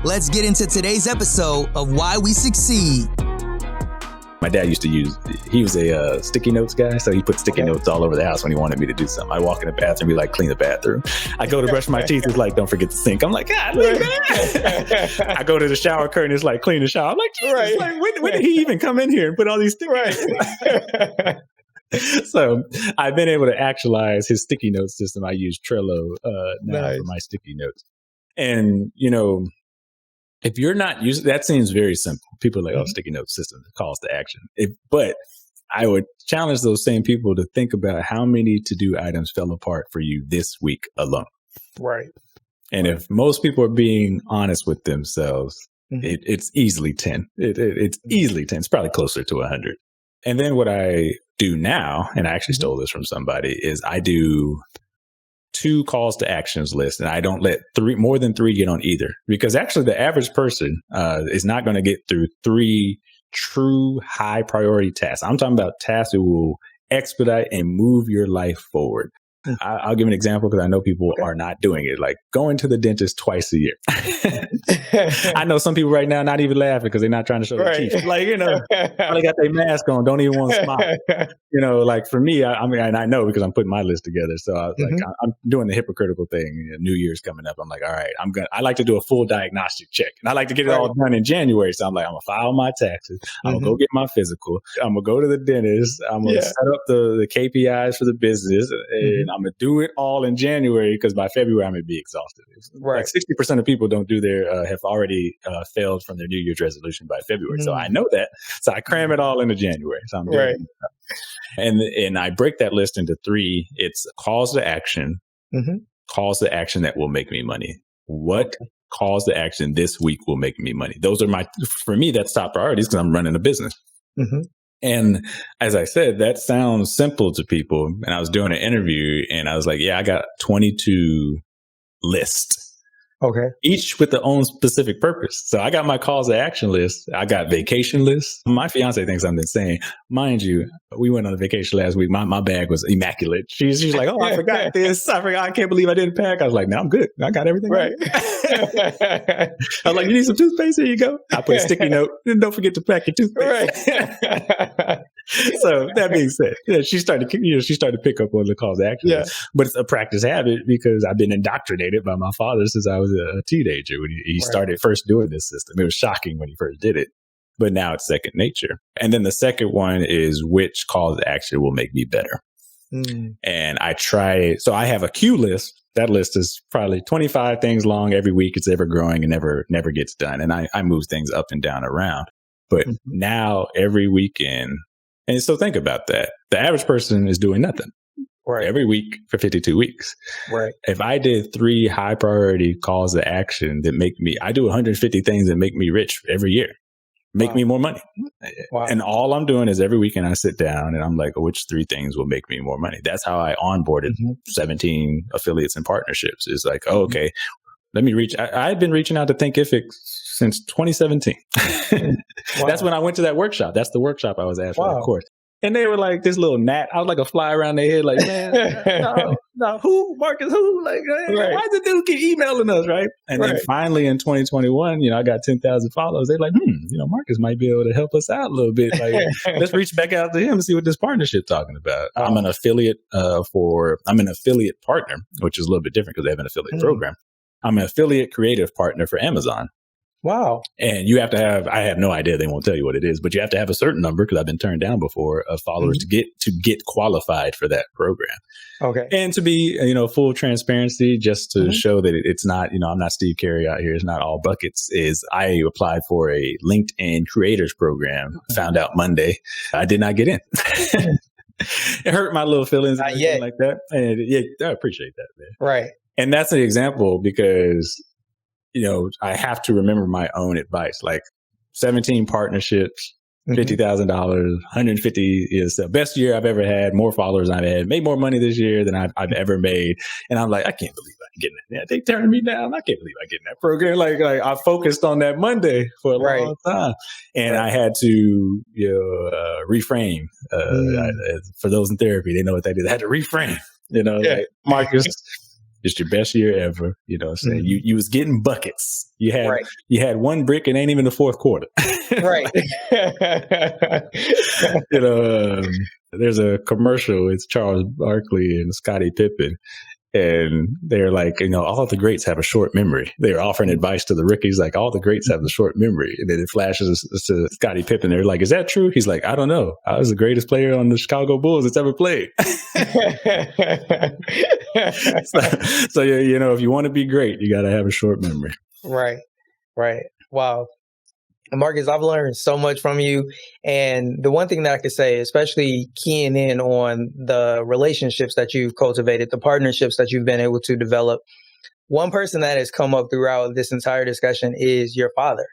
Let's get into today's episode of Why We Succeed. My dad used to he was a sticky notes guy, so he put sticky notes all over the house when he wanted me to do something. I walk in the bathroom, be like, clean the bathroom. I go to brush my teeth, it's like, don't forget the sink. I'm like, God, look at that. I go to the shower curtain, it's like, clean the shower. I'm like, Jesus, like, when did he even come in here and put all these sticky notes? So I've been able to actualize his sticky note system. I use Trello now for my sticky notes. And, if you're not using, that seems very simple. People are like, sticky note system, calls to action. But I would challenge those same people to think about how many to-do items fell apart for you this week alone. Right. And if most people are being honest with themselves, it's easily 10. It's easily 10. It's probably closer to 100. And then what I do now, and I actually stole this from somebody, is I do 2 calls to actions lists, and I don't let more than 3 get on either, because actually the average person is not going to get through 3 true high priority tasks. I'm talking about tasks that will expedite and move your life forward. I'll give an example because I know people are not doing it, like going to the dentist twice a year. I know some people right now not even laughing because they're not trying to show their teeth. Like, they got their mask on, don't even want to smile. Like for me, I mean, and I know because I'm putting my list together. So I'm doing the hypocritical thing. New Year's coming up. I'm like, all right, I like to do a full diagnostic check, and I like to get it all done in January. So I'm like, I'm gonna file my taxes. I'm gonna go get my physical. I'm gonna go to the dentist. I'm gonna set up the KPIs for the business, and I'm gonna do it all in January because by February I'm gonna be exhausted. Like 60% of people don't do have already failed from their New Year's resolution by February. So I know that. So I cram it all into January. So I'm doing it. And I break that list into 3. It's calls to action, calls to action that will make me money. What calls to action this week will make me money? Those are for me, that's top priorities because I'm running a business. And as I said, that sounds simple to people. And I was doing an interview and I was like, I got 22 lists. Okay. Each with their own specific purpose. So I got my calls to action list. I got vacation lists. My fiance thinks I'm insane. Mind you, we went on a vacation last week. My bag was immaculate. She's like, oh, I forgot this. I can't believe I didn't pack. I was like, no, I'm good. I got everything. Right. I was like, you need some toothpaste? Here you go. I put a sticky note. And don't forget to pack your toothpaste. Right. So that being said, she started to pick up on the calls to action. Yeah. But it's a practice habit because I've been indoctrinated by my father since I was a teenager when he started first doing this system. It was shocking when he first did it, but now it's second nature. And then the second one is which calls to action will make me better. And I try, so I have a queue list. That list is probably 25 things long every week. It's ever growing and never gets done. And I move things up and down around. But now every weekend, and so think about that. The average person is doing nothing every week for 52 weeks. Right. If I did 3 high priority calls to action that I do 150 things that make me rich every year, make me more money. Wow. And all I'm doing is every weekend I sit down and I'm like, which 3 things will make me more money? That's how I onboarded 17 affiliates and partnerships. It's like, okay, let me I've been reaching out to Thinkific since 2017. That's when I went to that workshop. That's the workshop I was at for that course. And they were like this little gnat. I was like a fly around their head, like, man, no, who? Marcus, who? Like, why the dude keep emailing us, right? And then finally in 2021, I got 10,000 followers. They're like, Marcus might be able to help us out a little bit. Like, let's reach back out to him and see what this partnership talking about. I'm an affiliate I'm an affiliate partner, which is a little bit different because they have an affiliate program. I'm an affiliate creative partner for Amazon. Wow. And you have to I have no idea, they won't tell you what it is, but you have to have a certain number, because I've been turned down before, of followers to get qualified for that program. Okay. And to be, full transparency, just to show that it's not, I'm not Steve Carey out here. It's not all buckets. I applied for a LinkedIn creators program, found out Monday. I did not get in. It hurt my little feelings and everything like that. And I appreciate that, man. Right. And that's an example because I have to remember my own advice, like 17 partnerships, $50,000, 150 is the best year I've ever had, more followers than I've had, made more money this year than I've ever made. And I'm like, I can't believe I'm getting that. They turned me down. I can't believe I'm getting that program. Like I focused on that Monday for a long time. And I had to, reframe. For those in therapy, they know what that is. I had to reframe, like, Marcus, It's your best year ever. You know what I'm saying? Mhm. You was getting buckets. You Right. had one brick and ain't even the fourth quarter. Right. You know, there's a commercial. It's Charles Barkley and Scottie Pippen. And they're like, you know, all the greats have a short memory. They're offering advice to the rookies, like all the greats have a short memory. And then it flashes to Scottie Pippen. They're like, is that true? He's like, I don't know. I was the greatest player on the Chicago Bulls that's ever played. So, you know, if you want to be great, you got to have a short memory. Right. Right. Wow. Marcus, I've learned so much from you. And the one thing that I could say, especially keying in on the relationships that you've cultivated, the partnerships that you've been able to develop, one person that has come up throughout this entire discussion is your father.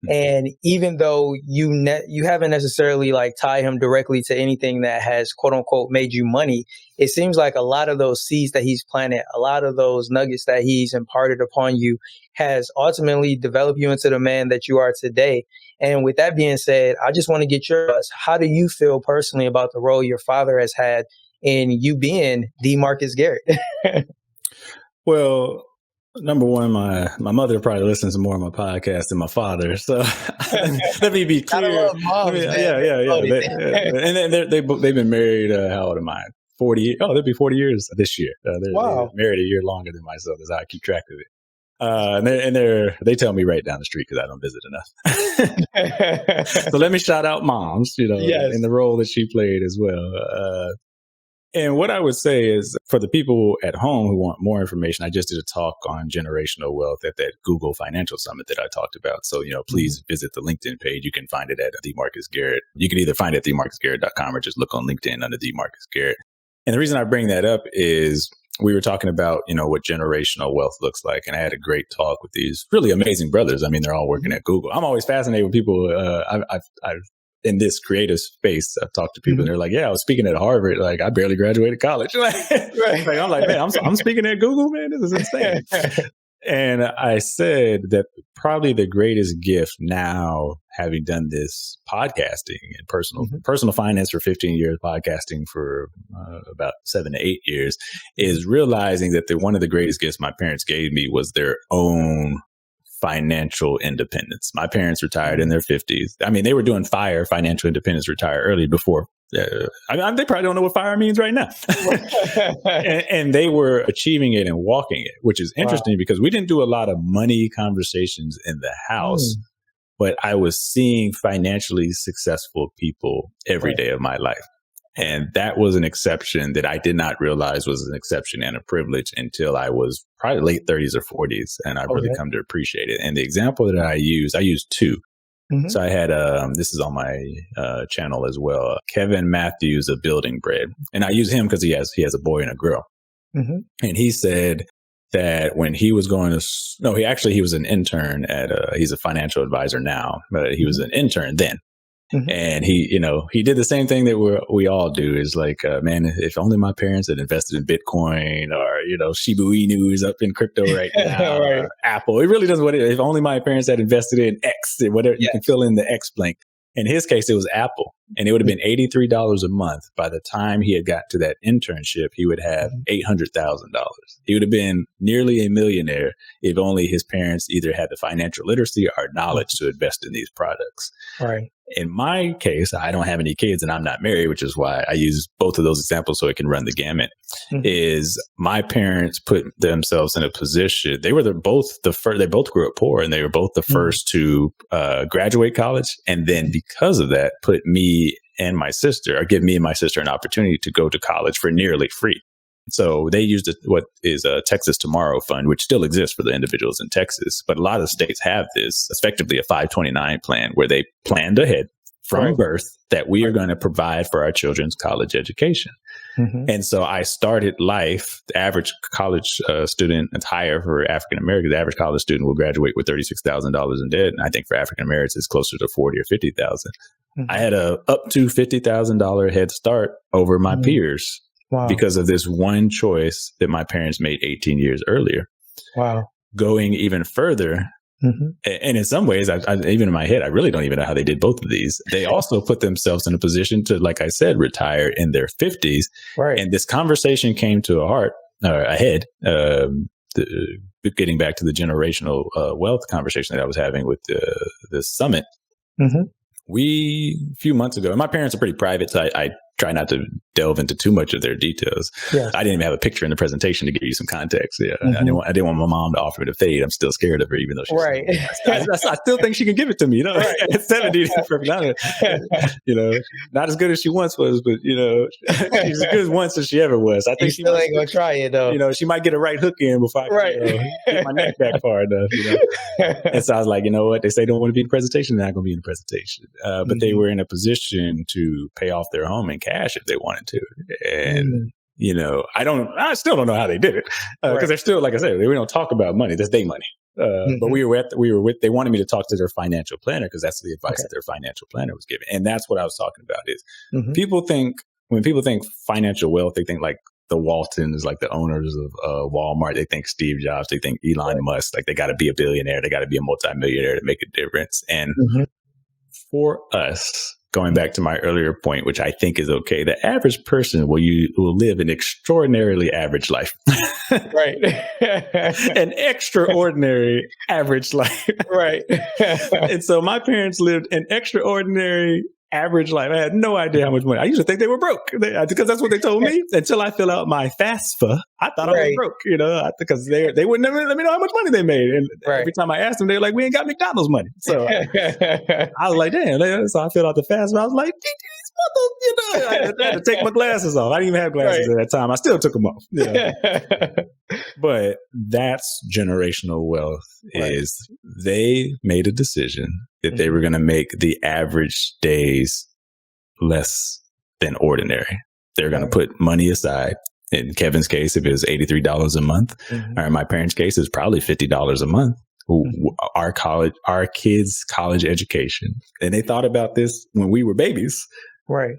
And even though you haven't necessarily like tied him directly to anything that has quote unquote made you money, it seems like a lot of those seeds that he's planted, a lot of those nuggets that he's imparted upon you has ultimately developed you into the man that you are today. And with that being said, I just want to get your thoughts. How do you feel personally about the role your father has had in you being the Marcus Garrett? Well, number one, my mother probably listens to more of my podcast than my father. So let me be clear. I love moms, And they've been married. How old am I? 40. Oh, they'll be 40 years this year. They're married a year longer than myself. That's how I keep track of it. And they tell me right down the street because I don't visit enough. So let me shout out moms, you know, in the role that she played as well. And what I would say is for the people at home who want more information, I just did a talk on generational wealth at that Google Financial Summit that I talked about. So, you know, please visit the LinkedIn page. You can find it at The Marcus Garrett. You can either find it at themarcusgarrett.com or just look on LinkedIn under The Marcus Garrett. And the reason I bring that up is we were talking about, you know, what generational wealth looks like. And I had a great talk with these really amazing brothers. I mean, they're all working at Google. I'm always fascinated with people. I've in this creative space, I've talked to people and they're like, yeah, I was speaking at Harvard. Like, I barely graduated college. Like, I'm like, man, I'm speaking at Google, man. This is insane. And I said that probably the greatest gift now, having done this podcasting and personal finance for 15 years, podcasting for about 7 to 8 years, is realizing that one of the greatest gifts my parents gave me was their own financial independence. My parents retired in their 50s. I mean, they were doing FIRE, financial independence, retire early before. They probably don't know what FIRE means right now. and they were achieving it and walking it, which is interesting because we didn't do a lot of money conversations in the house, but I was seeing financially successful people every day of my life. And that was an exception that I did not realize was an exception and a privilege until I was probably late 30s or 40s. And I've really come to appreciate it. And the example that I used two. So I had, this is on my channel as well, Kevin Matthews of Building Bread. And I use him because he has a boy and a girl. And he said that when he was going to, he was an intern he's a financial advisor now, but he was an intern then. And he did the same thing that we all do is like, man, if only my parents had invested in Bitcoin or, Shiba Inu is up in crypto right now, or Apple. It really doesn't if only my parents had invested in X, whatever, you can fill in the X blank. In his case, it was Apple, and it would have been $83 a month. By the time he had got to that internship, he would have $800,000. He would have been nearly a millionaire if only his parents either had the financial literacy or knowledge to invest in these products. Right. In my case, I don't have any kids and I'm not married, which is why I use both of those examples so it can run the gamut. Is my parents put themselves in a position, they were both the first, they both grew up poor and they were both the first to graduate college. And then because of that, put me and my sister, or give me and my sister an opportunity to go to college for nearly free. So they used what is a Texas Tomorrow Fund, which still exists for the individuals in Texas. But a lot of states have this, effectively a 529 plan, where they planned ahead from birth that we are going to provide for our children's college education. And so I started life, the average college student, it's higher for African Americans. The average college student will graduate with $36,000 in debt. And I think for African Americans, it's closer to 40 or 50,000. I had a up to $50,000 head start over my peers. Wow. Because of this one choice that my parents made 18 years earlier. Wow. Going even further. And in some ways, I even in my head, I really don't even know how they did both of these. They also put themselves in a position to, like I said, retire in their 50s. Right. And this conversation came to a heart or ahead. Getting back to the generational wealth conversation that I was having with the summit, Mm-hmm. a few months ago, and my parents are pretty private, so I try not to delve into too much of their details. Yes. I didn't even have a picture in the presentation to give you some context. Yeah, Mm-hmm. I didn't want my mom to offer me the fade. I'm still scared of her, even though she's Right. I still think she can give it to me. You know, Right. at 70, you know, not as good as she once was, but you know, she's as good as once as she ever was. I think You she still might, ain't gonna try it though. you know, she might get a right hook in before I can, Right. get my neck back far enough. You know, and so I was like, you know what? They say don't want to be in the presentation, they're not going to be in the presentation. But they were in a position to pay off their home in cash if they wanted to. And, you know, I still don't know how they did it because they're still, like I said, we don't talk about money. That's their money. But they wanted me to talk to their financial planner because that's the advice that their financial planner was giving. And that's what I was talking about is when people think financial wealth, they think like the Waltons, like the owners of Walmart. They think Steve Jobs, they think Elon Musk, like they got to be a billionaire. They got to be a multimillionaire to make a difference. And for us, going back to my earlier point, which I think is okay, the average person will live an extraordinarily average life. Right. An extraordinary average life. Right. And so my parents lived an extraordinary average life. I had no idea how much money. I used to think they were broke because that's what they told me until I fill out my FAFSA. I thought I was broke, you know, because they would never let me know how much money they made. And every time I asked them, they're like, we ain't got McDonald's money. So I was like, damn. So I filled out the FAFSA. I was like, you know, I had to take my glasses off. I didn't even have glasses at that time. I still took them off. You know? But that's generational wealth is they made a decision that they were going to make the average days less than ordinary. They're going to put money aside. In Kevin's case, if it was $83 a month, or in my parents' case, it's probably $50 a month. Our kids' college education. And they thought about this when we were babies. Right.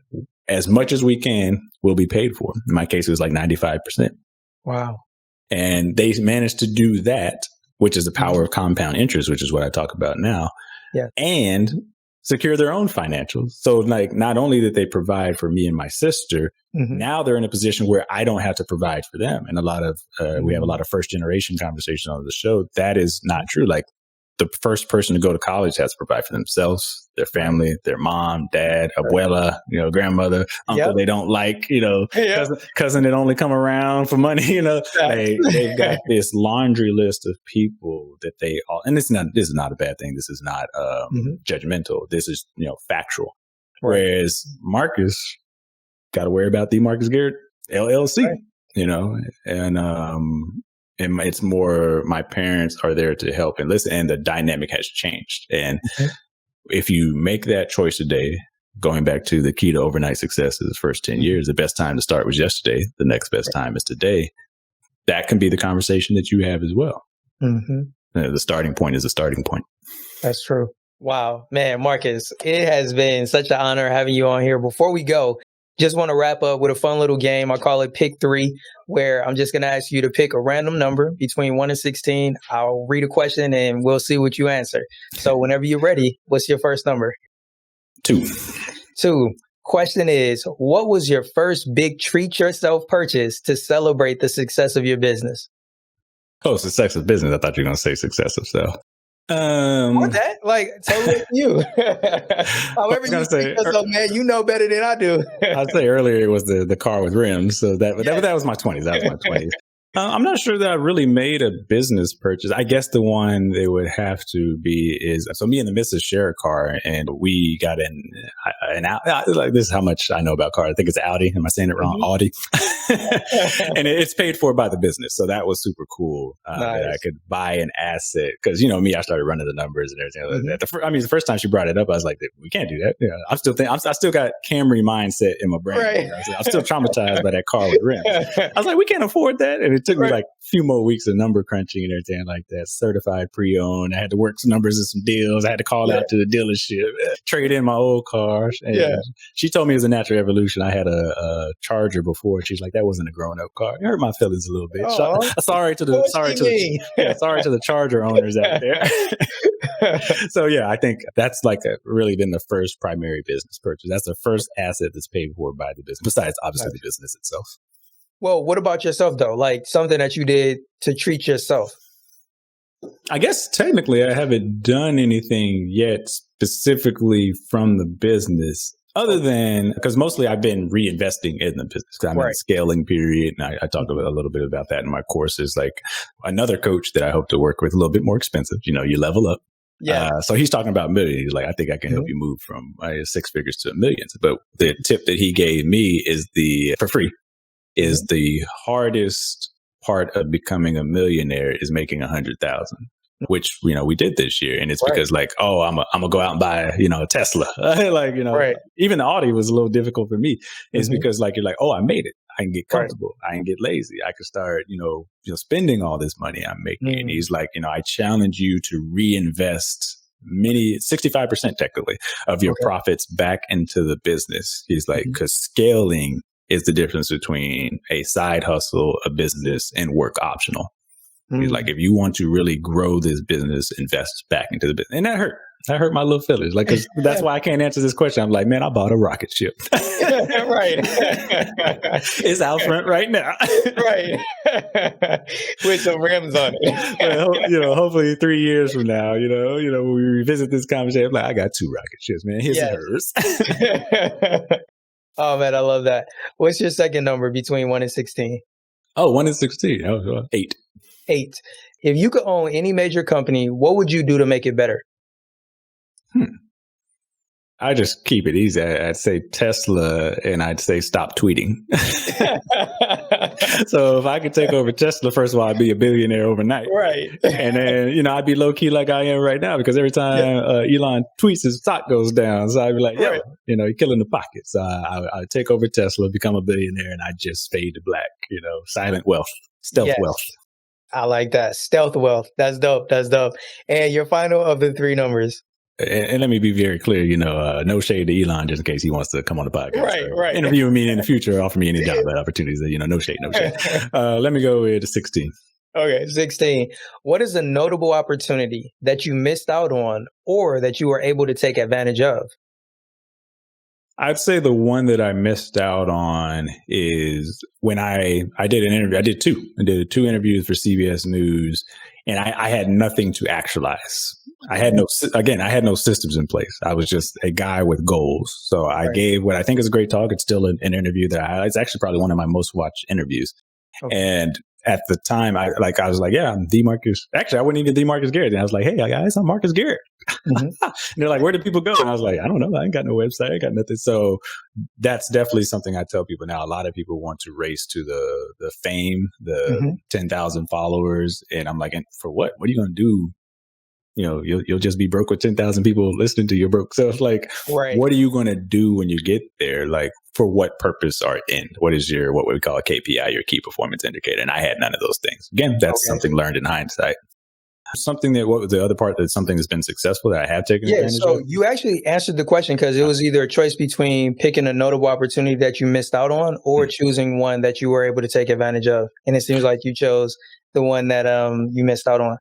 As much as we can will be paid for. In my case, it was like 95%. Wow. And they managed to do that, which is the power of compound interest, which is what I talk about now. Yeah. And secure their own financials. So like, not only did they provide for me and my sister, now they're in a position where I don't have to provide for them. And we have a lot of first generation conversations on the show. That is not true. Like the first person to go to college has to provide for themselves, their family, their mom, dad, abuela, you know, grandmother, uncle they don't like, you know, cousin that only come around for money, you know. They've got this laundry list of people that they all, and this is not a bad thing. This is not judgmental. This is, you know, factual. Whereas Marcus got to worry about the Marcus Garrett LLC, you know, and it's more my parents are there to help and listen, and the dynamic has changed. And if you make that choice today, going back to the key to overnight success is the first 10 years, the best time to start was yesterday. The next best time is today. That can be the conversation that you have as well. The starting point is a starting point. That's true. Wow, man, Marcus, it has been such an honor having you on here. Before we go, just want to wrap up with a fun little game. I call it Pick 3, where I'm just going to ask you to pick a random number between 1 and 16. I'll read a question and we'll see what you answer. So whenever you're ready, what's your first number? 2. 2. Question is, what was your first big treat yourself purchase to celebrate the success of your business? Oh, success of business. I thought you were going to say success of self. Or that, like, totally you. However you treat yourself, man, you know better than I do. I'd say earlier it was the car with rims. So that was my 20s. That was my 20s. I'm not sure that I really made a business purchase. I guess the one they would have to be is, so me and the missus share a car, and we got an like, this is how much I know about cars. I think it's Audi. Am I saying it wrong? Audi. And it's paid for by the business. So that was super cool. That I could buy an asset. Because, you know, me, I started running the numbers and everything like that. The first time she brought it up, I was like, we can't do that. Yeah, I still got Camry mindset in my brain. Right. I'm still traumatized by that car with rims. I was like, we can't afford that. And it took me like a few more weeks of number crunching and everything like that. Certified pre-owned. I had to work some numbers and some deals. I had to call out to the dealership, trade in my old cars. And she told me it was a natural evolution. I had a Charger before. She's like, that wasn't a grown-up car. It hurt my feelings a little bit. Sorry to the Charger owners out there. So yeah, I think that's like really been the first primary business purchase. That's the first asset that's paid for by the business, besides obviously the business itself. Well, what about yourself though? Like something that you did to treat yourself? I guess technically I haven't done anything yet specifically from the business other than because mostly I've been reinvesting in the business. I'm in a scaling period. And I talk about a little bit about that in my courses. Like another coach that I hope to work with, a little bit more expensive. You know, you level up. Yeah. So he's talking about millions. He's like, I think I can help you move from 6 figures to millions. But the tip that he gave me is for free, is the hardest part of becoming a millionaire is making 100,000, which, you know, we did this year. And it's because like, oh, I'm gonna go out and buy, you know, a Tesla. Like, you know, even the Audi was a little difficult for me. It's because like, you're like, oh, I made it. I can get comfortable. I can get lazy. I can start, you know, spending all this money I'm making. And he's like, you know, I challenge you to reinvest 65% technically of your profits back into the business. He's like, because scaling is the difference between a side hustle, a business, and work optional. He's like, if you want to really grow this business, invest back into the business. And that hurt. That hurt my little feelings. Like, cause that's why I can't answer this question. I'm like, man, I bought a rocket ship. It's out front right now. With some rims on it. Well, you know, hopefully 3 years from now, you know, when we revisit this conversation, I'm like, I got 2 rocket ships, man. His and hers. Oh man, I love that. What's your second number between 1 and 16? Oh, 1 and 16. Oh, 8. 8. If you could own any major company, what would you do to make it better? I just keep it easy. I'd say Tesla, and I'd say stop tweeting. So if I could take over Tesla, first of all, I'd be a billionaire overnight. And then, you know, I'd be low key like I am right now, because every time Elon tweets, his stock goes down. So I'd be like, you know, you're killing the pocket. So I'd take over Tesla, become a billionaire, and I'd just fade to black, you know, silent wealth, stealth wealth. I like that. Stealth wealth. That's dope. That's dope. And your final of the 3 numbers. And let me be very clear, you know, no shade to Elon, just in case he wants to come on the podcast. Interview me in the future, offer me any job opportunities. You know, no shade. Let me go with 16. Okay, 16. What is a notable opportunity that you missed out on or that you were able to take advantage of? I'd say the one that I missed out on is when I did an interview. I did 2. I did 2 interviews for CBS News, and I had nothing to actualize. I had no systems in place. I was just a guy with goals. So I gave what I think is a great talk. It's still an interview that it's actually probably one of my most watched interviews. And at the time, I was like, yeah, I'm the Marcus. Actually, I wasn't even the Marcus Garrett. And I was like, hey, guys, I'm Marcus Garrett. And they're like, where do people go? And I was like, I don't know. I ain't got no website. I got nothing. So that's definitely something I tell people now. A lot of people want to race to the fame, the 10,000 followers. And I'm like, and for what? What are you going to do? You know, you'll just be broke with 10,000 people listening to your broke self. Like, what are you going to do when you get there? Like, for what purpose or end? What is what we call a KPI, your key performance indicator? And I had none of those things. Again, that's something learned in hindsight. Something that, what was the other part that's something that's been successful that I have taken advantage of? So you actually answered the question, because it was either a choice between picking a notable opportunity that you missed out on or choosing one that you were able to take advantage of. And it seems like you chose the one that you missed out on.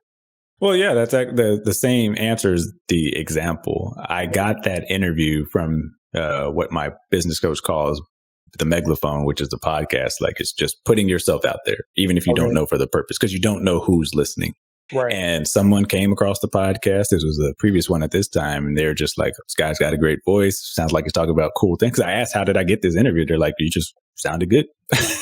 Well, yeah, that's the same answer as the example. I got that interview from what my business coach calls the megalophone, which is the podcast. Like, it's just putting yourself out there, even if you don't know for the purpose, because you don't know who's listening. And someone came across the podcast. This was the previous one at this time. And they're just like, this guy's got a great voice. Sounds like he's talking about cool things. I asked, how did I get this interview? They're like, you just sounded good.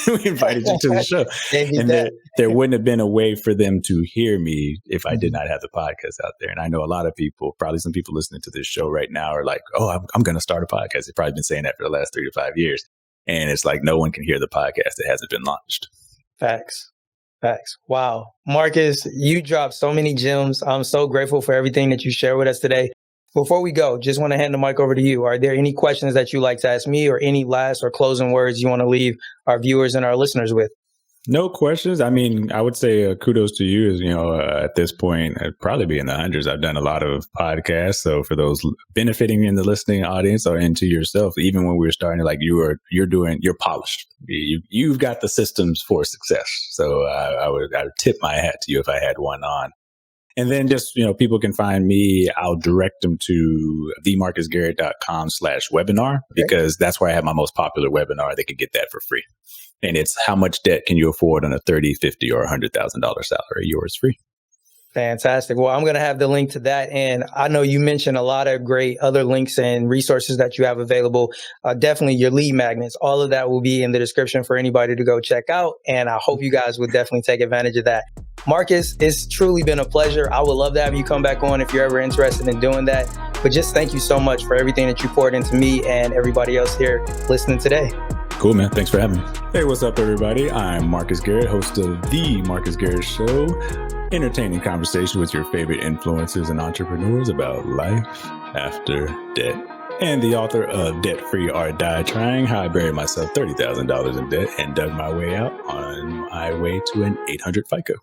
We invited you to the show. And there wouldn't have been a way for them to hear me if I did not have the podcast out there. And I know a lot of people, probably some people listening to this show right now are like, oh, I'm going to start a podcast. They've probably been saying that for the last 3 to 5 years. And it's like, no one can hear the podcast that hasn't been launched. Facts. Wow. Marcus, you dropped so many gems. I'm so grateful for everything that you shared with us today. Before we go, just want to hand the mic over to you. Are there any questions that you'd like to ask me, or any last or closing words you want to leave our viewers and our listeners with? No questions. I mean, I would say kudos to you. As you know, at this point, I'd probably be in the hundreds. I've done a lot of podcasts. So for those benefiting in the listening audience or into yourself, even when we were starting, like you're polished. You've got the systems for success. So I would tip my hat to you if I had one on. And then just, you know, people can find me. I'll direct them to themarcusgarrett.com/webinar, because that's where I have my most popular webinar. They can get that for free. And it's how much debt can you afford on a $30,000, $50,000, or $100,000 salary? Yours free. Fantastic. Well, I'm going to have the link to that. And I know you mentioned a lot of great other links and resources that you have available. Definitely your lead magnets. All of that will be in the description for anybody to go check out. And I hope you guys would definitely take advantage of that. Marcus, it's truly been a pleasure. I would love to have you come back on if you're ever interested in doing that. But just thank you so much for everything that you poured into me and everybody else here listening today. Cool, man. Thanks for having me. Hey, what's up, everybody? I'm Marcus Garrett, host of The Marcus Garrett Show. Entertaining conversation with your favorite influencers and entrepreneurs about life after debt. And the author of Debt Free or Die Trying, How I Buried Myself $30,000 in Debt and Dug My Way Out on my way to an 800 FICO.